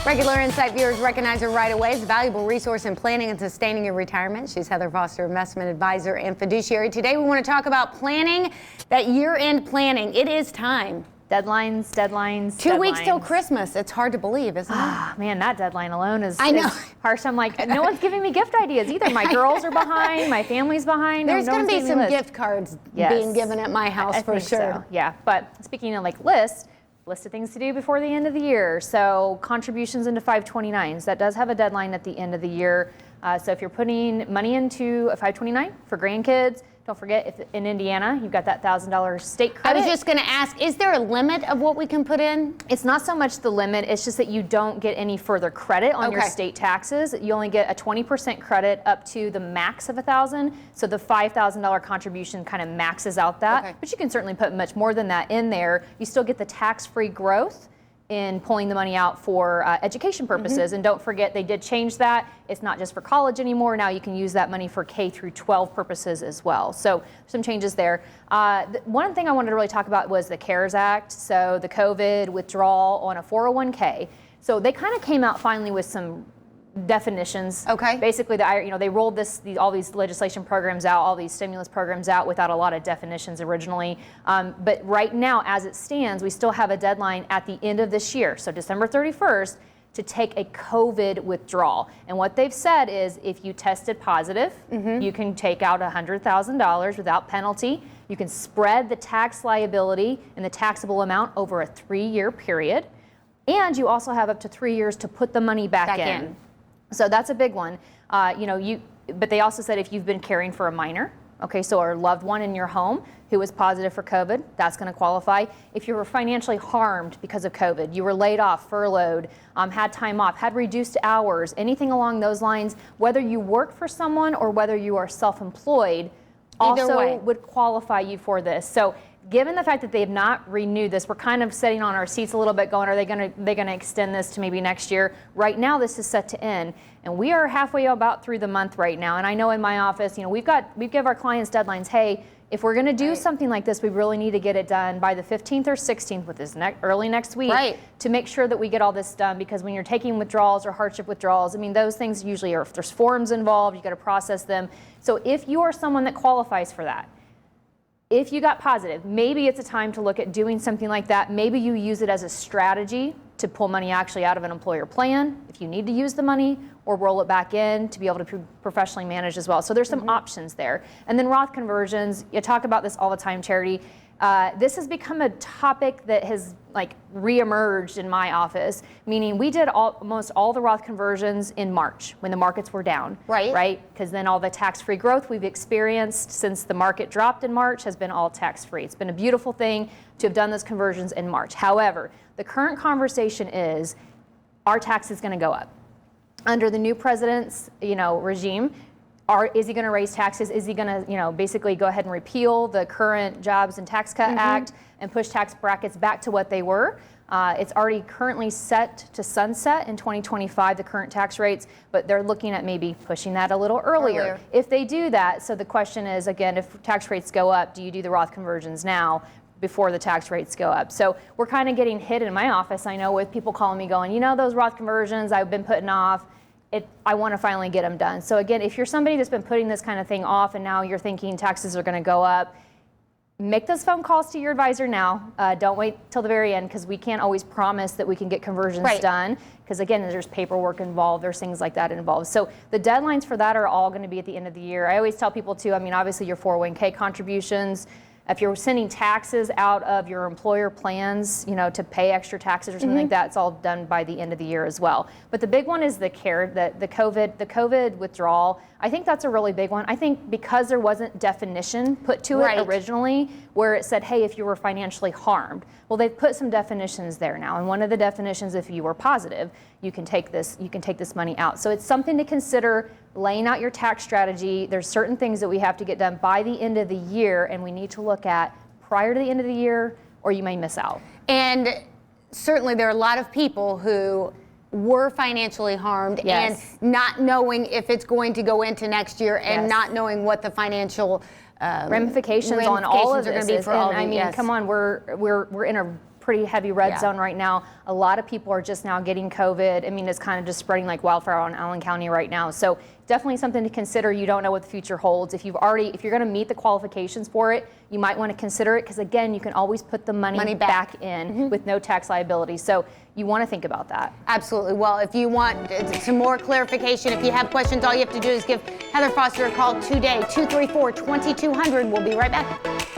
Regular Insight viewers recognize her right away as a valuable resource in planning and sustaining your retirement. She's Heather Foster, investment advisor and fiduciary. Today we want to talk about planning, that year-end planning. It is time. Deadlines. 2 weeks till Christmas. It's hard to believe, isn't it? Man, that deadline alone is know. harsh. I'm like, no one's giving me gift ideas either. My girls are behind, my family's behind. There's going to be some lists. gift cards being given at my house for sure. So. Yeah, but speaking of like list of things to do before the end of the year. So contributions into 529s, that does have a deadline at the end of the year. So if you're putting money into a 529 for grandkids, don't forget, if in Indiana, you've got that $1,000 state credit. I was just going to ask, is there a limit of what we can put in? It's not so much the limit, it's just that you don't get any further credit on your state taxes. You only get a 20% credit up to the max of $1,000. So the $5,000 contribution kind of maxes out that. But you can certainly put much more than that in there. You still get the tax-free growth in pulling the money out for education purposes. And don't forget, they did change that. It's not just for college anymore. Now you can use that money for K through 12 purposes as well. So some changes there. One thing I wanted to really talk about was the CARES Act. So the COVID withdrawal on a 401k. So they kind of came out finally with some definitions. Basically, they rolled all these legislation programs out, all these stimulus programs out without a lot of definitions originally. But right now, as it stands, we still have a deadline at the end of this year, so December 31st, to take a COVID withdrawal. And what they've said is if you tested positive, you can take out $100,000 without penalty. You can spread the tax liability and the taxable amount over a 3-year period. And you also have up to 3 years to put the money back in. So that's a big one. But they also said if you've been caring for a minor, so a loved one in your home who was positive for COVID, that's going to qualify. If you were financially harmed because of COVID, you were laid off, furloughed, had time off, had reduced hours, anything along those lines, whether you work for someone or whether you are self-employed, also would qualify you for this. So given the fact that they have not renewed this, we're kind of sitting on our seats a little bit going, are they going to extend this to maybe next year? Right now, this is set to end. And we are halfway about through the month right now. And I know in my office, we give our clients deadlines. Hey, if we're going to do something like this, we really need to get it done by the 15th or 16th, which is early next week, to make sure that we get all this done. Because when you're taking withdrawals or hardship withdrawals, those things usually are, if there's forms involved, you got to process them. So if you are someone that qualifies for that, if you got positive, maybe it's a time to look at doing something like that. Maybe you use it as a strategy to pull money actually out of an employer plan if you need to use the money, or roll it back in to be able to professionally manage as well. So there's some options there. And then Roth conversions, you talk about this all the time, Charity. This has become a topic that has reemerged in my office, meaning we did almost all the Roth conversions in March when the markets were down. Right? Because then all the tax-free growth we've experienced since the market dropped in March has been all tax-free. It's been a beautiful thing to have done those conversions in March. However, the current conversation is, our tax is going to go up. Under the new president's regime, is he going to raise taxes? Is he going to, basically go ahead and repeal the current Jobs and Tax Cut Act and push tax brackets back to what they were? It's already currently set to sunset in 2025, the current tax rates, but they're looking at maybe pushing that a little earlier. If they do that, so the question is, again, if tax rates go up, do you do the Roth conversions now before the tax rates go up? So we're kind of getting hit in my office, I know, with people calling me going, those Roth conversions I've been putting off, I want to finally get them done. So again, if you're somebody that's been putting this kind of thing off and now you're thinking taxes are going to go up, make those phone calls to your advisor now. Don't wait till the very end, because we can't always promise that we can get conversions done. Because again, there's paperwork involved, there's things like that involved. So the deadlines for that are all going to be at the end of the year. I always tell people too, obviously your 401k contributions, if you're sending taxes out of your employer plans, to pay extra taxes or something like that, it's all done by the end of the year as well. But the big one is the COVID withdrawal. I think that's a really big one. I think because there wasn't definition put to it originally, where it said, hey, if you were financially harmed. Well, they've put some definitions there now. And one of the definitions, if you were positive, you can take this money out. So it's something to consider, laying out your tax strategy. There's certain things that we have to get done by the end of the year, and we need to look at prior to the end of the year, or you may miss out. And certainly there are a lot of people who were financially harmed and not knowing if it's going to go into next year, and not knowing what the financial ramifications on all of this are going to be for all of come on, we're in a pretty heavy red Yeah. zone right now. A lot of people are just now getting COVID. I mean, it's kind of just spreading like wildfire on Allen County right now. So definitely something to consider. You don't know what the future holds. If you're going to meet the qualifications for it, you might want to consider it, because again, you can always put the money back in with no tax liability. So you want to think about that. Absolutely. Well, if you want some more clarification, if you have questions, all you have to do is give Heather Foster a call today, 234-2200. We'll be right back.